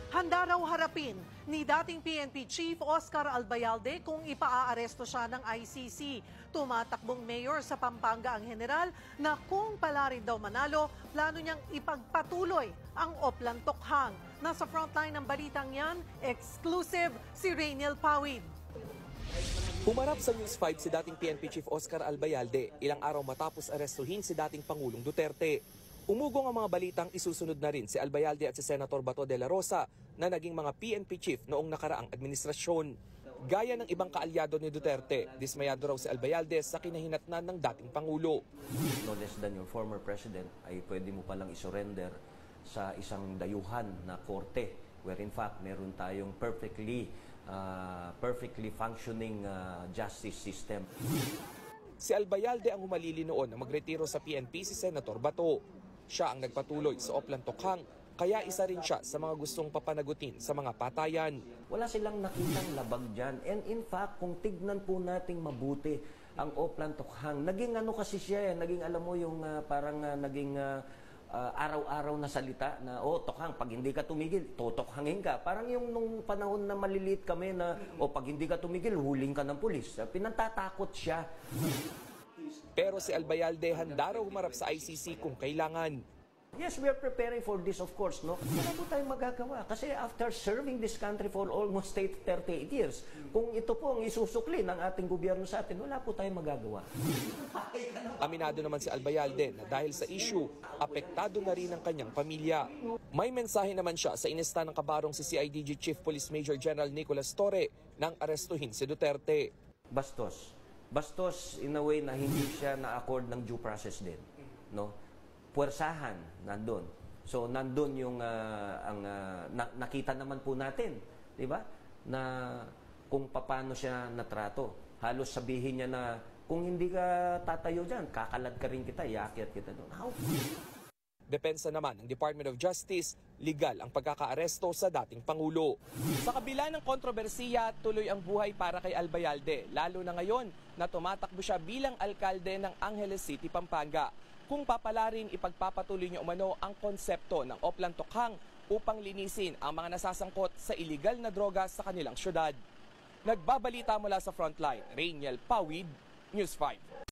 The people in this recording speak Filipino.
Handa raw harapin ni dating PNP Chief Oscar Albayalde kung ipaaaresto siya ng ICC. Tumatakbong mayor sa Pampanga ang general na kung pala rin daw manalo, plano niyang ipagpatuloy ang Oplan Tokhang. Nasa frontline ng balitang yan, exclusive si Rainiel Pawid. Humarap sa News 5 si dating PNP Chief Oscar Albayalde ilang araw matapos arestuhin si dating Pangulong Duterte. Umugong ang mga balitang isusunod na rin si Albayalde at si Senator Bato de la Rosa na naging mga PNP chief noong nakaraang administrasyon. Gaya ng ibang kaalyado ni Duterte, dismayado raw si Albayalde sa kinahinatnan ng dating Pangulo. No less than your former president ay pwede mo palang isurrender sa isang dayuhan na korte where in fact meron tayong perfectly functioning justice system. Si Albayalde ang humalili noon na magretiro sa PNP si Senator Bato. Siya ang nagpatuloy sa Oplan Tokhang, kaya isa rin siya sa mga gustong papanagutin sa mga patayan. Wala silang nakitang labag dyan. And in fact, kung tignan po nating mabuti ang Oplan Tokhang, naging ano kasi siya, naging alam mo yung naging araw-araw na salita na, Tokhang, pag hindi ka tumigil, totokhangin ka. Parang yung nung panahon na maliliit kami na, pag hindi ka tumigil, huling ka ng pulis. Pinantatakot siya. Pero si Albayalde handa raw humarap sa ICC kung kailangan. Yes, we are preparing for this, of course, no? Wala po tayong magagawa. Kasi after serving this country for almost 38 years, kung ito po ang isusukli ng ating gobyerno sa atin, wala po tayong magagawa. Aminado naman si Albayalde na dahil sa issue, apektado na rin ang kanyang pamilya. May mensahe naman siya sa inista ng kabarong si CIDG Chief Police Major General Nicolas Torre nang arestuhin si Duterte. Bastos in a way na hindi siya na-accord ng due process din, no? Puwersahan nandun. So nandun yung nakita naman po natin, 'di ba? Na kung paano siya natrato. Halos sabihin niya na kung hindi ka tatayo diyan, kakalad ka rin kita, iakyat kita doon. How? Depensa naman ng Department of Justice, legal ang pagkakaaresto sa dating Pangulo. Sa kabila ng kontrobersiya, tuloy ang buhay para kay Albayalde, lalo na ngayon na tumatakbo siya bilang alkalde ng Angeles City, Pampanga. Kung papalarin, ipagpapatuloy niya umano ang konsepto ng Oplan Tokhang upang linisin ang mga nasasangkot sa iligal na droga sa kanilang syudad. Nagbabalita mula sa frontline, Rainiel Pawid, News 5.